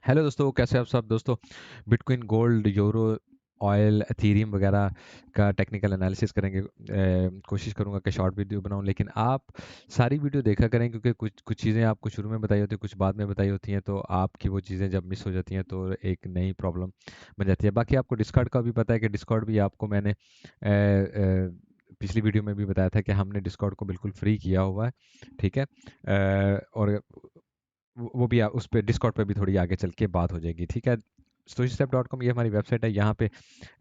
Hello दोस्तों, कैसे हैं आप सब दोस्तों। Bitcoin, gold, euro, oil, Ethereum वगैरह का टेक्निकल एनालिसिस करेंगे। कोशिश करूंगा कि शॉर्ट वीडियो बनाऊं, लेकिन आप सारी वीडियो देखा करें, क्योंकि कुछ कुछ चीज़ें आपको शुरू में बताई होती हैं, कुछ बाद में बताई होती हैं, तो आपकी वो चीज़ें जब मिस हो जाती हैं तो एक नई प्रॉब्लम बन जाती है। बाकी आपको डिस्कॉर्ड का भी पता है कि डिस्कॉर्ड भी आपको मैंने पिछली वीडियो में भी बताया था कि हमने डिस्कॉर्ड को बिल्कुल फ्री किया हुआ है। ठीक है। और वो भी उस पे डिस्कॉर्ड पे भी थोड़ी आगे चल के बात हो जाएगी। ठीक है। stoichstep.com ये हमारी वेबसाइट है। यहाँ पे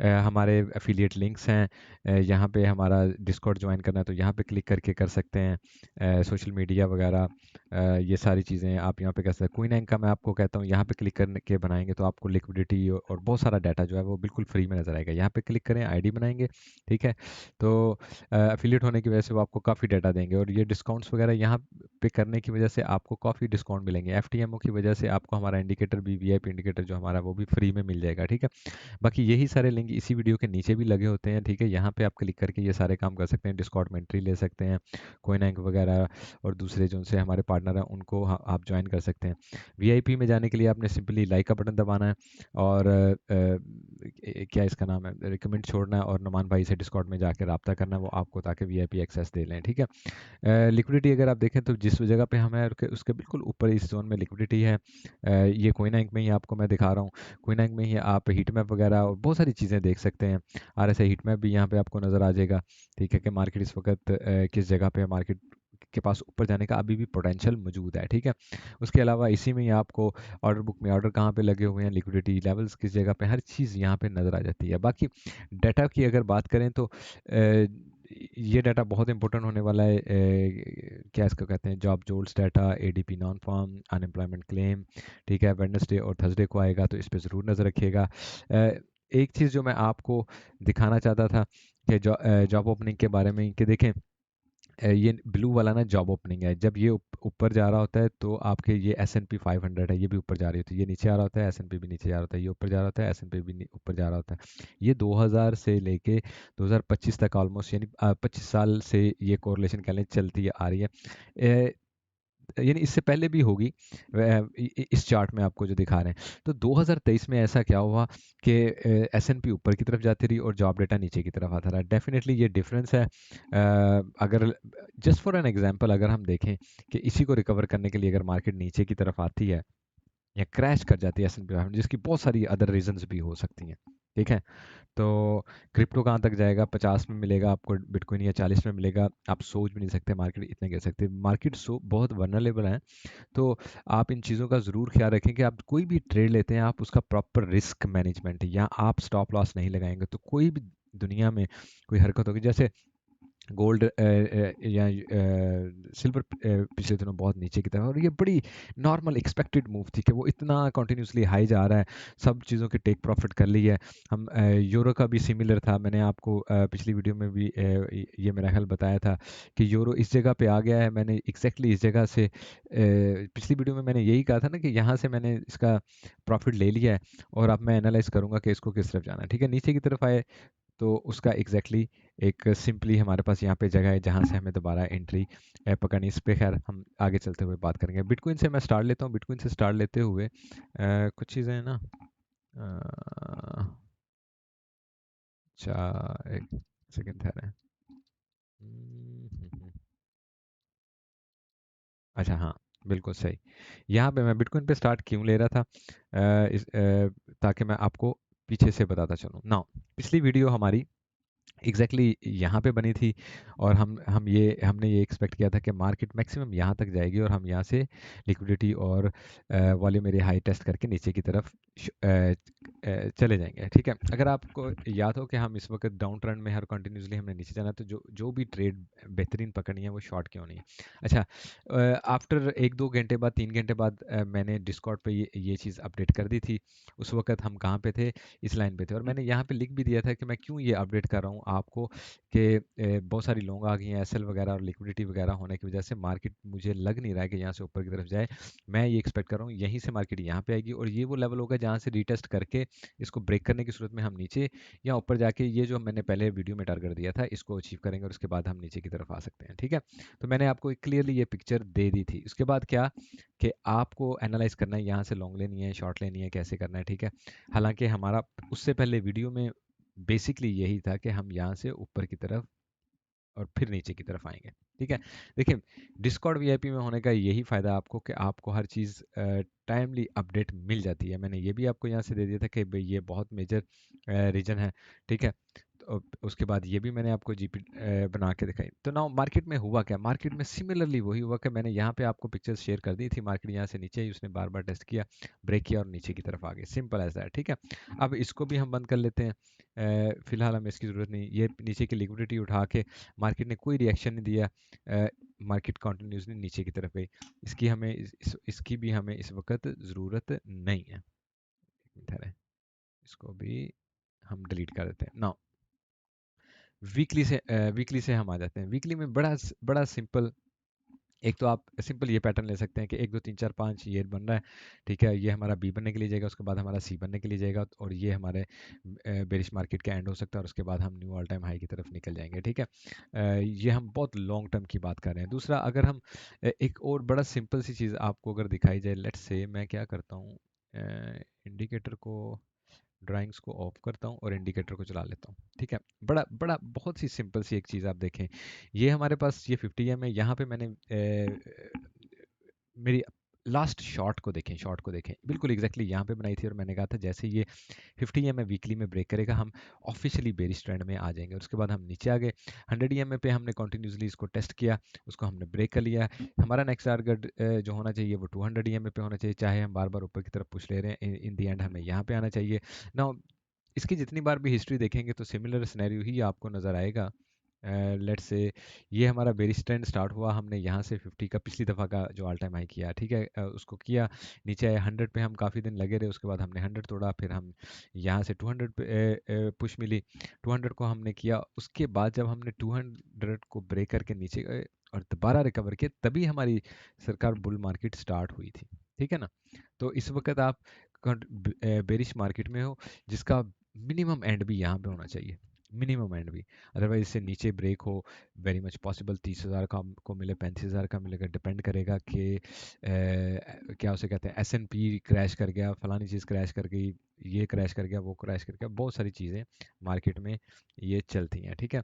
हमारे एफिलिएट लिंक्स हैं। यहाँ पे हमारा डिस्कॉर्ड ज्वाइन करना है तो यहाँ पे क्लिक करके कर सकते हैं। सोशल मीडिया वगैरह, ये सारी चीज़ें आप यहाँ पे कर सकते हैं। क्वीन का मैं आपको कहता हूँ, यहाँ पे क्लिक करने के बनाएंगे तो आपको लिक्विडिटी और बहुत सारा डाटा जो है वो बिल्कुल फ्री में नजर आएगा। यहाँ पे क्लिक करें, आईडी बनाएंगे। ठीक है। तो एफिलिएट होने की वजह से वो आपको काफ़ी डाटा देंगे, और ये डिस्काउंट्स वगैरह यहाँ पे करने की वजह से आपको काफ़ी डिस्काउंट मिलेंगे। एफटीएमओ की वजह से आपको हमारा इंडिकेटर भी, वीआईपी इंडिकेटर जो हमारा, वो भी फ्री में मिल जाएगा। ठीक है। बाकी यही सारे लिंक इसी वीडियो के नीचे भी लगे होते हैं। ठीक है। यहाँ पे आप क्लिक करके ये सारे काम कर सकते हैं। डिस्कॉर्ड में एंट्री ले सकते हैं, कोइनैंक वगैरह और दूसरे जो उनसे हमारे पार्टनर हैं उनको आप ज्वाइन कर सकते हैं। वीआईपी में जाने के लिए आपने सिंपली लाइक का बटन दबाना है, और क्या इसका नाम है, रिकमेंड छोड़ना है, और नुमान भाई से डिस्कॉर्ड में जाकर रब्ता करना है वो आपको, ताकि वीआईपी एक्सेस दे लें। ठीक है। लिक्विडिटी अगर आप देखें तो जिस जगह पे हम हैं उसके बिल्कुल ऊपर इस जोन में लिक्विडिटी है। ये कोइनैंक में ही आपको मैं दिखा रहा हूँ। कोइनैंक में ही आप हीट मैप वगैरह और बहुत सारी चीज़ें देख सकते हैं। आरएसआई हीट मैप भी यहाँ पे आपको नज़र आ जाएगा। ठीक है, कि मार्केट इस वक्त किस जगह पे है, मार्केट के पास ऊपर जाने का अभी भी पोटेंशियल मौजूद है। ठीक है। उसके अलावा इसी में ही आपको ऑर्डर बुक में ऑर्डर कहाँ पे लगे हुए हैं, लिक्विडिटी लेवल्स किस जगह पे, हर चीज़ यहाँ पे नज़र आ जाती है। बाकी डाटा की अगर बात करें तो ये डाटा बहुत इंपॉर्टेंट होने वाला है। क्या इसको कहते हैं, job JOLTS data, ADP non farm, unemployment claim. ठीक है, वेडनेसडे और थर्सडे को आएगा, तो इस पे ज़रूर नज़र रखिएगा। एक चीज़ जो मैं आपको दिखाना चाहता था कि जॉब ओपनिंग के बारे में, कि देखें ये ब्लू वाला ना जॉब ओपनिंग है। जब ये ऊपर जा रहा होता है तो आपके ये S&P 500 है, ये भी ऊपर जा रही होती है। ये नीचे आ रहा होता है, S&P भी नीचे जा रहा होता है। ये ऊपर जा रहा होता है, S&P भी ऊपर जा रहा होता है। ये 2000 से लेके 2025 तक ऑलमोस्ट, यानी 25 साल से ये कोरिलेशन कह लें चलती आ रही है। यानी इससे पहले भी होगी। इस चार्ट में आपको जो दिखा रहे हैं, तो 2023 में ऐसा क्या हुआ कि S&P ऊपर की तरफ जाती रही और जॉब डेटा नीचे की तरफ आता रहा। डेफिनेटली ये डिफरेंस है। अगर जस्ट फॉर एन एग्जांपल अगर हम देखें कि इसी को रिकवर करने के लिए अगर मार्केट नीचे की तरफ आती है या क्रैश कर जाती है S&P 500, जिसकी बहुत सारी अदर रीजंस भी हो सकती हैं। ठीक है। तो क्रिप्टो कहाँ तक जाएगा, 50 में मिलेगा आपको बिटकॉइन, या 40 में मिलेगा, आप सोच भी नहीं सकते। मार्केट इतने गिर सकते, मार्केट बहुत वनरेबल है। तो आप इन चीज़ों का ज़रूर ख्याल रखें कि आप कोई भी ट्रेड लेते हैं, आप उसका प्रॉपर रिस्क मैनेजमेंट, या आप स्टॉप लॉस नहीं लगाएंगे तो कोई भी दुनिया में कोई हरकत होगी। जैसे गोल्ड या सिल्वर पिछले दिनों बहुत नीचे की तरफ, और ये बड़ी नॉर्मल एक्सपेक्टेड मूव थी कि वो इतना कंटिन्यूसली हाई जा रहा है, सब चीज़ों की टेक प्रॉफिट कर ली है। हम यूरो का भी सिमिलर था, मैंने आपको पिछली वीडियो में भी ये मेरा ख्याल बताया था कि यूरो इस जगह पे आ गया है। मैंने एग्जैक्टली इस जगह से पिछली वीडियो में मैंने यही कहा था ना कि यहाँ से मैंने इसका प्रॉफिट ले लिया है, और अब मैं एनालाइज करूंगा कि इसको किस तरफ जाना है। ठीक है, नीचे की तरफ आए तो उसका एग्जैक्टली एक सिंपली हमारे पास यहाँ पे जगह है जहाँ से हमें दोबारा एंट्री पकड़नी। इस पे खैर हम आगे चलते हुए बात करेंगे। बिटकॉइन से मैं स्टार्ट लेता हूँ। बिटकॉइन से स्टार्ट लेते हुए कुछ चीज़ें हैं ना। अ, अच्छा, एक सेकंड ठहरें। हम्म, अच्छा, हाँ, बिल्कुल सही। यहाँ पे मैं बिटकॉइन पे स्टार्ट क्यों ले रहा था, ताकि मैं आपको पीछे से बताता चलूँ ना। पिछली वीडियो हमारी एग्जैक्टली यहाँ पे बनी थी, और हमने ये एक्सपेक्ट किया था कि मार्केट मैक्सिमम यहाँ तक जाएगी, और हम यहाँ से लिक्विडिटी और वॉल्यूम एरिया हाई टेस्ट करके नीचे की तरफ चले जाएंगे। ठीक है। अगर आपको याद हो कि हम इस वक्त डाउन ट्रेंड में, हर कंटिन्यूसली हमने नीचे जाना है, तो जो जो भी ट्रेड बेहतरीन पकड़नी है वो शॉर्ट क्यों नहीं है। अच्छा, आफ्टर 1-2 घंटे बाद, 3 घंटे बाद मैंने डिस्कॉर्ड पे ये चीज़ अपडेट कर दी थी। उस वक्त हम कहाँ पे थे, इस लाइन पे थे, और मैंने यहाँ पे लिख भी दिया था कि मैं क्यों ये अपडेट कर रहा हूँ आपको, कि बहुत सारी लोग आ गई हैं एसएल वगैरह, और लिक्विडिटी वगैरह होने की वजह से मार्केट मुझे लग नहीं रहा है कि यहाँ से ऊपर की तरफ जाए। मैं ये एक्सपेक्ट कर रहा हूँ यहीं से मार्केट यहाँ पे आएगी, और ये वो लेवल होगा जहाँ से रीटेस्ट करके इसको ब्रेक करने की सूरत में हम नीचे या ऊपर जाके ये जो मैंने पहले वीडियो में टारगेट दिया था इसको अचीव करेंगे और उसके बाद हम नीचे की तरफ आ सकते हैं। ठीक है, तो मैंने आपको क्लियरली ये पिक्चर दे दी थी। उसके बाद क्या कि आपको एनालाइज करना है, यहाँ से लॉन्ग लेनी है, शॉर्ट लेनी है, कैसे करना है। ठीक है, हालांकि हमारा उससे पहले वीडियो में बेसिकली यही था कि हम यहाँ से ऊपर की तरफ और फिर नीचे की तरफ आएंगे। ठीक है, देखिए डिस्कॉर्ड वीआईपी में होने का यही फ़ायदा आपको कि आपको हर चीज़ टाइमली अपडेट मिल जाती है। मैंने ये भी आपको यहाँ से दे दिया था कि भाई ये बहुत मेजर रीजन है। ठीक है, तो उसके बाद ये भी मैंने आपको जीपी बना के दिखाई। तो नाउ मार्केट में हुआ क्या, मार्केट में सिमिलरली वही हुआ कि मैंने यहाँ पे आपको पिक्चर्स शेयर कर दी थी। मार्केट यहाँ से नीचे ही उसने बार बार टेस्ट किया, ब्रेक किया और नीचे की तरफ आ गए, सिंपल एज दैट। ठीक है, अब इसको भी हम बंद कर लेते हैं। फिलहाल हमें इसकी ज़रूरत नहीं। ये नीचे की लिक्विडिटी उठा के मार्केट ने कोई रिएक्शन नहीं दिया, मार्केट कंटिन्यूसली नीचे की तरफ गई। इसकी हमें इसकी भी हमें इस वक्त ज़रूरत नहीं है। इधर है, इसको भी हम डिलीट कर देते हैं। नाउ वीकली से हम आ जाते हैं। वीकली में बड़ा सिंपल, एक तो आप सिंपल ये पैटर्न ले सकते हैं कि 1 2 3 4 5 ये बन रहा है। ठीक है, ये हमारा बी बनने के लिए जाएगा, उसके बाद हमारा सी बनने के लिए जाएगा और ये हमारे बेरिश मार्केट का एंड हो सकता है और उसके बाद हम न्यू ऑल टाइम हाई की तरफ निकल जाएंगे। ठीक है, ये हम बहुत लॉन्ग टर्म की बात कर रहे हैं। दूसरा, अगर हम एक और बड़ा सिंपल सी चीज़ आपको अगर दिखाई जाए, लेट्स से मैं क्या करता हूँ, इंडिकेटर को, ड्राइंग्स को ऑफ करता हूँ और इंडिकेटर को चला लेता हूँ। ठीक है, बड़ा बड़ा बहुत सी सिंपल सी एक चीज़ आप देखें। ये हमारे पास ये 50 एम है, यहाँ पे मैंने मेरी लास्ट शॉट को देखें, शॉट को देखें, बिल्कुल एग्जैक्टली यहाँ पे बनाई थी और मैंने कहा था जैसे ये 50 एम वीकली में ब्रेक करेगा हम ऑफिशियली बेरिश ट्रेंड में आ जाएंगे और उसके बाद हम नीचे आ गए। 100 एम पे हमने कंटिन्यूसली इसको टेस्ट किया, उसको हमने ब्रेक कर लिया। हमारा नेक्स्ट टारगेट जो होना चाहिए वो 200 एम पे होना चाहिए, चाहे हम बार बार ऊपर की तरफ पुश ले रहे हैं, इन दी एंड हमें यहाँ पे आना चाहिए ना। इसकी जितनी बार भी हिस्ट्री देखेंगे तो सिमिलर सिनेरियो ही आपको नज़र आएगा। लेट्स से ये हमारा बेरिश ट्रेंड स्टार्ट हुआ, हमने यहाँ से 50 का पिछली दफ़ा का जो ऑल टाइम हाई किया, ठीक है, उसको किया, नीचे आए 100 पे, हम काफ़ी दिन लगे रहे, उसके बाद हमने 100 तोड़ा, फिर हम यहाँ से 200 पे पुश मिली, 200 को हमने किया। उसके बाद जब हमने 200 को ब्रेक करके नीचे गए और दोबारा रिकवर किया, तभी हमारी सरकार बुल मार्केट स्टार्ट हुई थी। ठीक है ना, तो इस वक्त आप बेरिश मार्केट में हो जिसका मिनिमम एंड भी यहाँ पे होना चाहिए, मिनिमम एंड भी, अदरवाइज इससे नीचे ब्रेक हो वेरी मच पॉसिबल 30,000 का को मिले, 35,000 का मिलेगा, डिपेंड करेगा कि क्या उसे कहते हैं, S&P क्रैश कर गया, फलानी चीज़ क्रैश कर गई, ये क्रैश कर गया, वो क्रैश कर गया, बहुत सारी चीज़ें मार्केट में ये चलती हैं। ठीक है,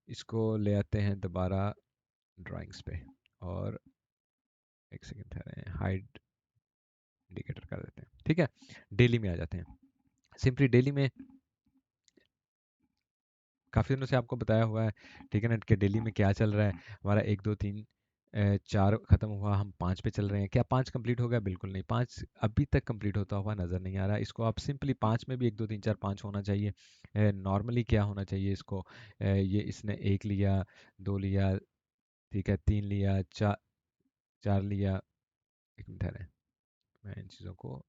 इसको ले आते हैं दोबारा ड्राइंग्स पे और एक सेकेंड ठहरे, हाइड इंडिकेटर कर देते हैं। ठीक है, डेली में आ जाते हैं। सिंपली डेली में काफ़ी दिनों से आपको बताया हुआ है, ठीक है ना, कि डेली में क्या चल रहा है। हमारा 1 2 3 4 ख़त्म हुआ, हम 5 पे चल रहे हैं। क्या 5 कंप्लीट हो गया? बिल्कुल नहीं, 5 अभी तक कंप्लीट होता हुआ नज़र नहीं आ रहा। इसको आप सिंपली 5 में भी 1 2 3 4 5 होना चाहिए। नॉर्मली क्या होना चाहिए इसको, ये इसने 1 लिया, 2 लिया, ठीक है, 3 लिया, 4 लिया। एक मिनट ठहरें, मैं इन चीज़ों को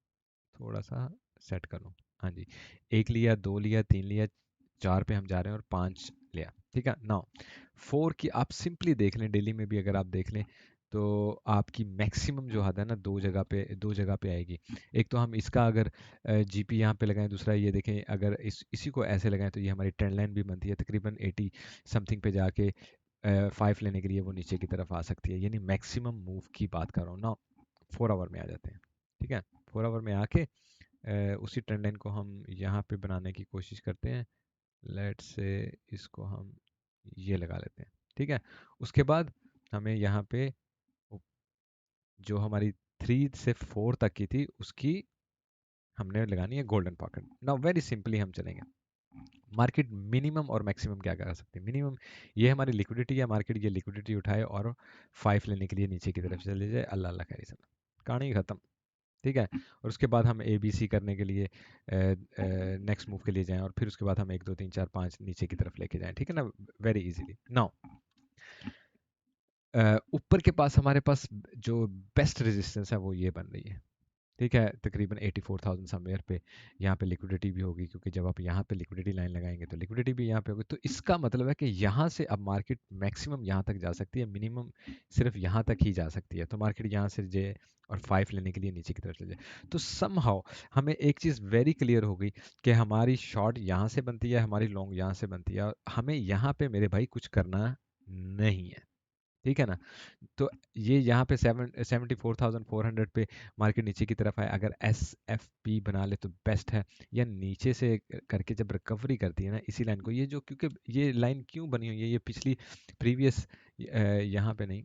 थोड़ा सा सेट कर लूँ। हाँ जी, 1 लिया, 2 लिया, 3 लिया, 4 पे हम जा रहे हैं और 5 लिया। ठीक है, नाउ 4 की आप सिंपली देख लें, डेली में भी अगर आप देख लें तो आपकी मैक्सिमम जो हद है ना, दो जगह पे आएगी। एक तो हम इसका अगर जीपी यहाँ पे लगाएं, दूसरा ये देखें अगर इसी को ऐसे लगाएं तो ये हमारी ट्रेंड लाइन भी बनती है, तकरीबन 80 समथिंग पे जाके 5 लेने के लिए वो नीचे की तरफ आ सकती है, यानी मैक्सिमम मूव की बात कर रहा हूँ ना। 4 आवर में आ जाते हैं। ठीक है, 4 आवर में आके उसी ट्रेंड लाइन को हम यहाँ पे बनाने की कोशिश करते हैं। लेट्स से इसको हम ये लगा लेते हैं। ठीक है, उसके बाद हमें यहाँ पे जो हमारी 3 से 4 तक की थी उसकी हमने लगानी है golden pocket. Now very simply हम चलेंगे, मार्केट मिनिमम और मैक्सिमम क्या कर सकते हैं। मिनिमम ये हमारी लिक्विडिटी है, मार्केट ये लिक्विडिटी उठाए और 5 लेने के लिए नीचे की तरफ चले जाए, अल्लाह अल्लाह खैर, कहानी खत्म। ठीक है, और उसके बाद हम ए बी सी करने के लिए नेक्स्ट मूव के लिए जाएं और फिर उसके बाद हम 1 2 3 4 5 नीचे की तरफ लेके जाएं। ठीक है ना, वेरी इजीली। नाउ ऊपर के पास हमारे पास जो बेस्ट रेजिस्टेंस है वो ये बन रही है। ठीक है, तकरीबन 84,000 समवेयर पे यहाँ पे लिक्विडिटी भी होगी, क्योंकि जब आप यहाँ पे लिक्विडिटी लाइन लगाएंगे तो लिक्विडिटी भी यहाँ पे होगी। तो इसका मतलब है कि यहाँ से अब मार्केट मैक्सिमम यहाँ तक जा सकती है, मिनिमम सिर्फ यहाँ तक ही जा सकती है। तो मार्केट यहाँ से जे और 5 लेने के लिए नीचे की तरफ चले जाए, तो समहाउ हमें एक चीज़ वेरी क्लियर हो गई कि हमारी शॉर्ट यहाँ से बनती है, हमारी लॉन्ग यहाँ से बनती है, और हमें यहाँ पे मेरे भाई कुछ करना नहीं है। ठीक है ना? तो ये यहाँ पे 74,400 पे मार्केट नीचे की तरफ आए, अगर एस एफ पी बना ले तो बेस्ट है, या नीचे से करके जब रिकवरी करती है ना इसी लाइन को, ये जो, क्योंकि ये लाइन क्यों बनी हुई है, ये पिछली प्रीवियस, यहाँ पे नहीं,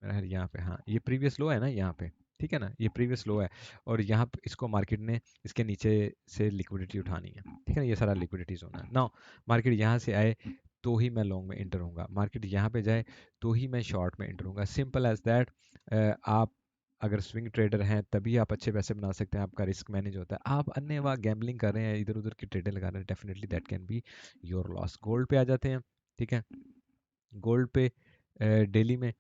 मेरा ख्याल यहाँ पे, हाँ ये प्रीवियस लो है ना यहाँ पे, ठीक है ना, ये प्रीवियस लो है, और यहाँ पे इसको मार्केट ने इसके नीचे से लिक्विडिटी उठानी है, ठीक है ना, ये सारा लिक्विडिटी जोन है ना। मार्केट यहाँ से आए तो ही मैं लॉन्ग में इंटर होऊंगा, मार्केट यहाँ पे जाए तो ही मैं शॉर्ट में इंटर होऊंगा, सिंपल एज दैट। आप अगर स्विंग ट्रेडर हैं तभी आप अच्छे पैसे बना सकते हैं, आपका रिस्क मैनेज होता है। आप अन्य वहाँ गैम्बलिंग कर रहे हैं, इधर उधर की ट्रेडें लगा रहे हैं, definitely that can be your loss. Gold पे आ जाते हैं, ठीक है। गोल्ड पे डेली में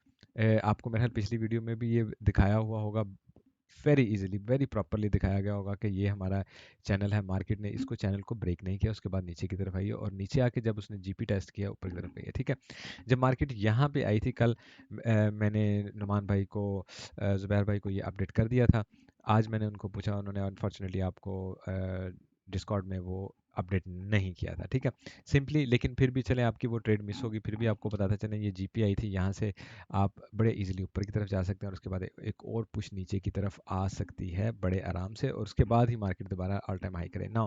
आपको मेरे ख्याल पिछली वीडियो में भी ये दिखाया हुआ होगा, वेरी इजीली वेरी प्रॉपरली दिखाया गया होगा कि ये हमारा चैनल है, मार्केट ने इसको चैनल को ब्रेक नहीं किया, उसके बाद नीचे की तरफ आई है, और नीचे आके जब उसने जीपी टेस्ट किया ऊपर की तरफ गई है, ठीक है। जब मार्केट यहाँ पे आई थी कल, मैंने नुमान भाई को, ज़ुबैर भाई को ये अपडेट कर दिया था। आज मैंने उनको पूछा, उन्होंने अनफॉर्चुनेटली आपको डिस्कॉर्ड में वो अपडेट नहीं किया था, ठीक है, सिंपली। लेकिन फिर भी चले, आपकी वो ट्रेड मिस होगी, फिर भी आपको पता था चले ये जीपी आई थी, यहाँ से आप बड़े इजीली ऊपर की तरफ जा सकते हैं, और उसके बाद एक और पुश नीचे की तरफ आ सकती है बड़े आराम से, और उसके बाद ही मार्केट दोबारा ऑल टाइम हाई करे ना।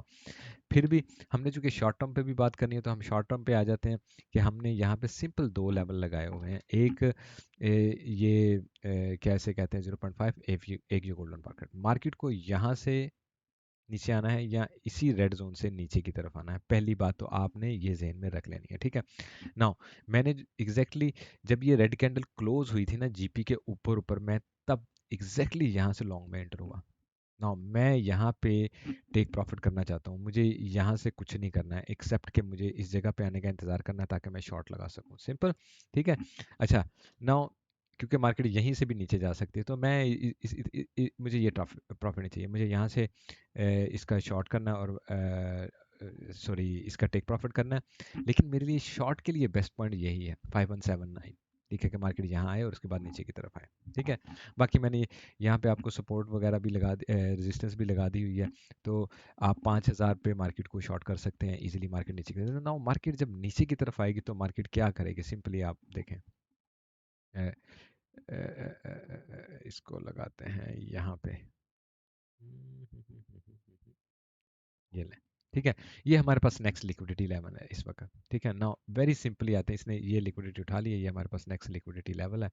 फिर भी हमने चूंकि शॉर्ट टर्म पे भी बात करनी है, तो हम शॉर्ट टर्म पे आ जाते हैं कि हमने यहाँ पे सिंपल दो लेवल लगाए हुए हैं। एक ये कैसे कहते हैं 0.5, एक ये गोल्डन मार्केट, मार्केट को यहाँ से नीचे आना है या इसी रेड जोन से नीचे की तरफ आना है, पहली बात तो आपने ये जहन में रख लेनी है, ठीक है। नाउ मैंने एग्जैक्टली जब ये रेड कैंडल क्लोज हुई थी ना जीपी के ऊपर ऊपर, मैं तब एग्जैक्टली यहाँ से लॉन्ग में एंटर हुआ। नाउ मैं यहाँ पे टेक प्रॉफिट करना चाहता हूँ, मुझे यहाँ से कुछ नहीं करना है एक्सेप्ट कि मुझे इस जगह पे आने का इंतज़ार करना है ताकि मैं शॉर्ट लगा सकूँ, सिंपल, ठीक है। अच्छा, नाउ क्योंकि मार्केट यहीं से भी नीचे जा सकती है, तो मैं मुझे ये प्रॉफिट नहीं चाहिए, मुझे यहाँ से इसका शॉर्ट करना है, और सॉरी इसका टेक प्रॉफिट करना है। लेकिन मेरे लिए शॉर्ट के लिए बेस्ट पॉइंट यही है 5179, ठीक है, कि मार्केट यहाँ आए और उसके बाद नीचे की तरफ आए, ठीक है। बाकी मैंने यहाँ पे आपको सपोर्ट वगैरह भी लगा रेजिस्टेंस भी लगा दी हुई है, तो आप 5000 पे मार्केट को शॉर्ट कर सकते हैं इजीली, मार्केट नीचे की तरफ ना। मार्केट जब नीचे की तरफ आएगी तो मार्केट क्या करेगी, सिंपली आप देखें, अ, इसको लगाते हैं यहाँ पे, ये लें, ठीक है। ये हमारे पास नेक्स्ट लिक्विडिटी लेवल है इस वक्त, ठीक है ना। वेरी सिंपली आते हैं, इसने ये लिक्विडिटी उठा ली है, ये हमारे पास नेक्स्ट लिक्विडिटी लेवल है।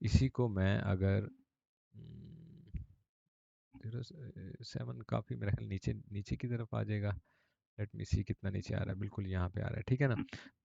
इसी को मैं अगर 07, काफ़ी मेरा ख्याल नीचे नीचे की तरफ आ जाएगा। लेट मी सी कितना नीचे आ रहा है, बिल्कुल यहाँ पे आ रहा है, ठीक है ना।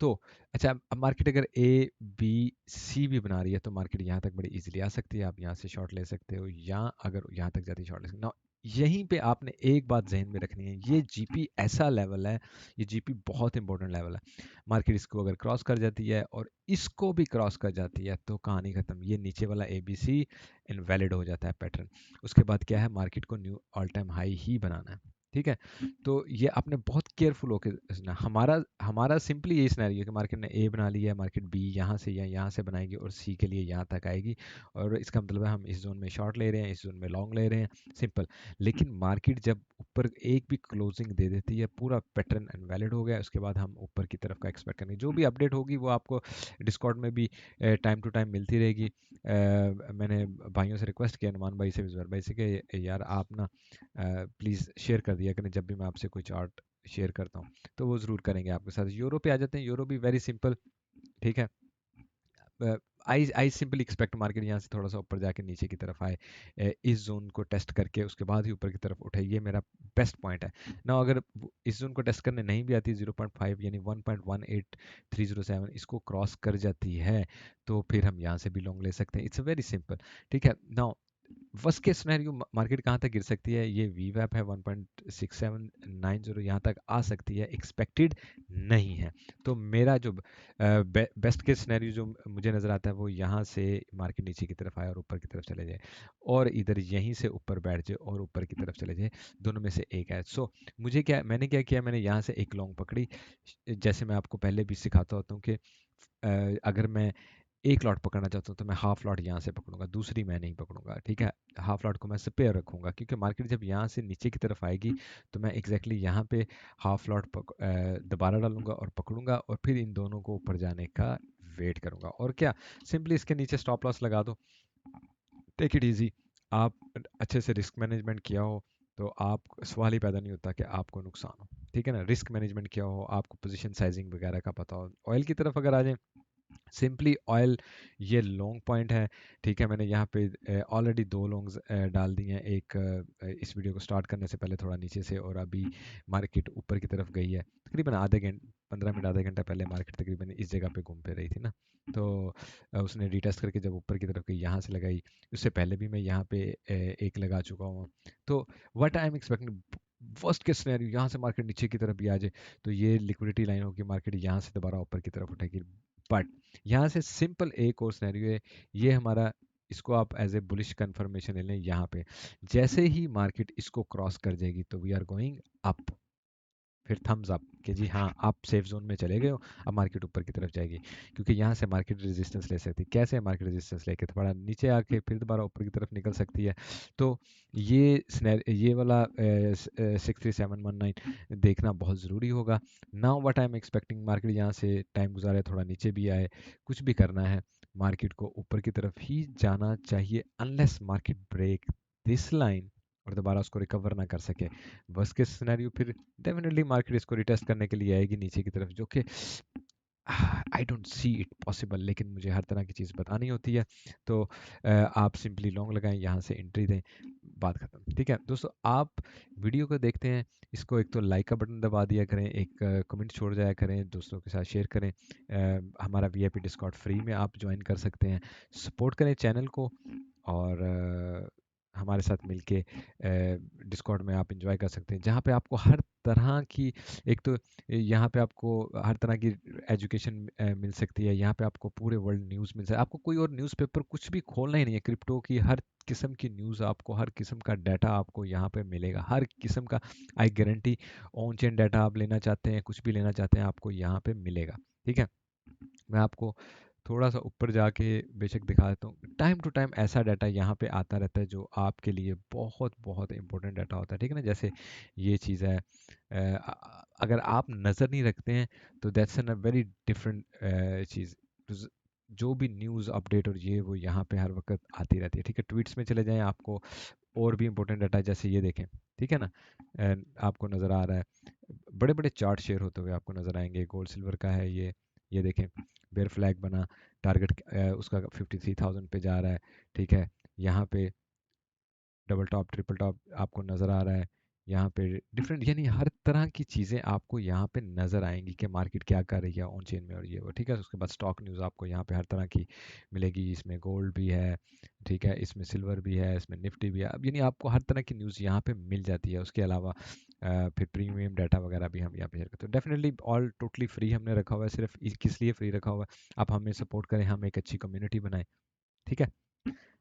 तो अच्छा, अब मार्केट अगर ए बी सी भी बना रही है तो मार्केट यहाँ तक बड़ी इजीली आ सकती है, आप यहाँ से शॉर्ट ले सकते हो, या अगर यहाँ तक जाती है शॉर्ट ले सकते हो। यहीं पे आपने एक बात जहन में रखनी है, ये जीपी ऐसा लेवल है, ये जीपी बहुत इंपॉर्टेंट लेवल है। मार्केट इसको अगर क्रॉस कर जाती है और इसको भी क्रॉस कर जाती है तो कहानी खत्म, ये नीचे वाला ए बी सी इनवैलिड हो जाता है पैटर्न। उसके बाद क्या है, मार्केट को न्यू ऑल टाइम हाई ही बनाना है, ठीक है। तो ये आपने बहुत केयरफुल होकर सुना, हमारा हमारा सिंपली यही सिनेरियो है कि मार्केट ने ए बना लिया है, मार्केट बी यहाँ से या यहाँ से बनाएगी और सी के लिए यहाँ तक आएगी, और इसका मतलब है हम इस जोन में शॉर्ट ले रहे हैं, इस जोन में लॉन्ग ले रहे हैं, सिंपल। लेकिन मार्केट जब ऊपर एक भी क्लोजिंग दे देती है, पूरा पैटर्न इनवैलिड हो गया, उसके बाद हम ऊपर की तरफ का एक्सपेक्ट करेंगे। जो भी अपडेट होगी वो आपको डिस्कॉर्ड में भी टाइम टू टाइम मिलती रहेगी। मैंने भाइयों से रिक्वेस्ट किया, नुमान भाई से, विजवर भाई से, कि यार आप ना प्लीज़ शेयर कर दिया करें, जब भी मैं आपसे कोई चार्ट शेयर करता हूँ तो वो ज़रूर करेंगे आपके साथ। यूरो पे आ जाते हैं, यूरो भी वेरी सिंपल, ठीक है। आई सिंपली एक्सपेक्ट मार्केट यहाँ से थोड़ा सा ऊपर जाके नीचे की तरफ आए, इस जोन को टेस्ट करके उसके बाद ही ऊपर की तरफ उठे, ये मेरा बेस्ट पॉइंट है ना। अगर इस जोन को टेस्ट करने नहीं भी आती, 0.5 यानी 1.18307 इसको क्रॉस कर जाती है, तो फिर हम यहाँ से भी लॉन्ग ले सकते हैं, इट्स वेरी सिंपल, ठीक है। Now worst case scenario market कहाँ तक गिर सकती है, ये वीवैप है 1.6790 यहाँ तक आ सकती है, एक्सपेक्टेड नहीं है। तो मेरा जो बेस्ट केस सिनेरियो जो मुझे नज़र आता है वो यहाँ से मार्केट नीचे की तरफ आए और ऊपर की तरफ चले जाए, और इधर यहीं से ऊपर बैठ जाए और ऊपर की तरफ चले जाए, दोनों में से एक है। सो मुझे क्या, मैंने क्या किया, मैंने यहाँ से एक लॉन्ग पकड़ी। जैसे मैं आपको पहले भी सिखाता होता हूँ कि अगर मैं एक लॉट पकड़ना चाहता हूँ तो मैं हाफ लॉट यहाँ से पकड़ूंगा, दूसरी मैं नहीं पकड़ूंगा, ठीक है। हाफ लॉट को मैं स्पेयर रखूंगा, क्योंकि मार्केट जब यहाँ से नीचे की तरफ आएगी तो मैं एग्जैक्टली यहाँ पे हाफ लॉट दोबारा डालूंगा और पकड़ूंगा, और फिर इन दोनों को ऊपर जाने का वेट करूंगा। और क्या, सिंपली इसके नीचे स्टॉप लॉस लगा दो, टेक इट इजी। आप अच्छे से रिस्क मैनेजमेंट किया हो तो आप, सवाल ही पैदा नहीं होता कि आपको नुकसान हो, ठीक है ना। रिस्क मैनेजमेंट किया हो, आपको पोजीशन साइजिंग वगैरह का पता हो। ऑयल की तरफ अगर आ जाए, सिंपली ऑयल, ये लॉन्ग पॉइंट है, ठीक है। मैंने यहाँ पे ऑलरेडी दो लॉन्ग्स डाल दिए हैं, एक इस वीडियो को स्टार्ट करने से पहले थोड़ा नीचे से, और अभी मार्केट ऊपर की तरफ गई है तकरीबन आधे घंटे, 15 मिनट आधे घंटा पहले मार्केट तकरीबन इस जगह पे घूम पे रही थी ना। तो उसने रिटेस्ट करके जब ऊपर की तरफ गई, यहाँ से लगाई, उससे पहले भी मैं यहाँ पे एक लगा चुका हूँ। तो what I am expecting, first case scenario यहाँ से मार्केट नीचे की तरफ भी आ जाए तो ये लिक्विडिटी लाइन होगी, मार्केट यहाँ से दोबारा ऊपर की तरफ उठेगी। बट यहाँ से सिंपल एक और सिनेरियो है, ये हमारा, इसको आप एज ए बुलिश कंफर्मेशन ले लें। यहाँ पे जैसे ही मार्केट इसको क्रॉस कर जाएगी तो वी आर गोइंग अप, फिर थम्स अप कि जी हाँ, आप सेफ जोन में चले गए हो, अब मार्केट ऊपर की तरफ जाएगी। क्योंकि यहाँ से मार्केट रेजिस्टेंस ले सकती है, कैसे मार्केट रेजिस्टेंस लेके थोड़ा नीचे आके फिर दोबारा ऊपर की तरफ निकल सकती है। तो ये वाला 63719 देखना बहुत ज़रूरी होगा। Now what I am expecting, market यहाँ से टाइम गुजारे, थोड़ा नीचे भी आए, कुछ भी करना है, मार्केट को ऊपर की तरफ ही जाना चाहिए, unless market break this line और दोबारा उसको रिकवर ना कर सके। वर्स्ट केस सिनेरियो फिर डेफिनेटली मार्केट इसको रिटेस्ट करने के लिए आएगी नीचे की तरफ, जो कि I don't see it possible, लेकिन मुझे हर तरह की चीज़ बतानी होती है। तो आप सिंपली लॉन्ग लगाएं, यहाँ से एंट्री दें, बात खत्म, ठीक है दोस्तों। आप वीडियो को देखते हैं, इसको एक तो लाइक का बटन दबा दिया करें, एक कमेंट छोड़ जाया करें, दोस्तों के साथ शेयर करें। हमारा वीआईपी डिस्कॉर्ड फ्री में आप ज्वाइन कर सकते हैं, सपोर्ट करें चैनल को, और हमारे साथ मिलके डिस्कॉर्ड में आप एंजॉय कर सकते हैं, जहाँ पे आपको हर तरह की, एक तो यहाँ पे आपको हर तरह की एजुकेशन मिल सकती है, यहाँ पे आपको पूरे वर्ल्ड न्यूज़ मिल सकता है, आपको कोई और न्यूज़पेपर कुछ भी खोलना ही नहीं है, क्रिप्टो की हर किस्म की न्यूज़ आपको, हर किस्म का डाटा आपको यहाँ पे मिलेगा, हर किस्म का, I guarantee. On chain data आप लेना चाहते हैं, कुछ भी लेना चाहते हैं, आपको यहाँ पे मिलेगा, ठीक है। मैं आपको थोड़ा सा ऊपर जाके बेशक दिखा देता हूँ, टाइम टू टाइम ऐसा डाटा यहाँ पे आता रहता है जो आपके लिए बहुत बहुत इंपॉर्टेंट डाटा होता है, ठीक है ना। जैसे ये चीज़ है, अगर आप नज़र नहीं रखते हैं तो that's an a very different चीज़। तो जो भी न्यूज़ अपडेट और ये वो यहाँ पे हर वक्त आती रहती है, ठीक है। ट्वीट्स में चले जाएं, आपको और भी इंपॉर्टेंट डाटा, जैसे ये देखें, ठीक है ना। आपको नज़र आ रहा है, बड़े बड़े चार्ट शेयर होते हुए आपको नज़र आएंगे, गोल्ड सिल्वर का है ये देखें, बेयर फ्लैग बना, टारगेट उसका 53,000 पे जा रहा है, ठीक है। यहाँ पे डबल टॉप ट्रिपल टॉप आपको नज़र आ रहा है, यहाँ पे डिफरेंट, यानी हर तरह की चीज़ें आपको यहाँ पे नज़र आएंगी कि मार्केट क्या कर रही है ऑन चेन में, और ये वो, ठीक है। उसके बाद स्टॉक न्यूज़ आपको यहाँ पे हर तरह की मिलेगी, इसमें गोल्ड भी है, ठीक है, इसमें सिल्वर भी है, इसमें निफ्टी भी है, अब यानी आपको हर तरह की न्यूज़ यहाँ पे मिल जाती है। उसके अलावा फिर प्रीमियम डाटा वगैरह भी हम यहाँ पे शेयर करते हैं, डेफिनेटली ऑल टोटली फ्री हमने रखा हुआ है, सिर्फ किस लिए फ्री रखा हुआ है, आप हमें सपोर्ट करें, हम एक अच्छी कम्युनिटी बनाएं, ठीक है।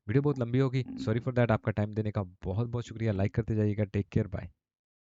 वीडियो बहुत लंबी होगी, सॉरी फॉर दैट। आपका टाइम देने का बहुत बहुत शुक्रिया, लाइक करते जाइएगा, टेक केयर, बाय।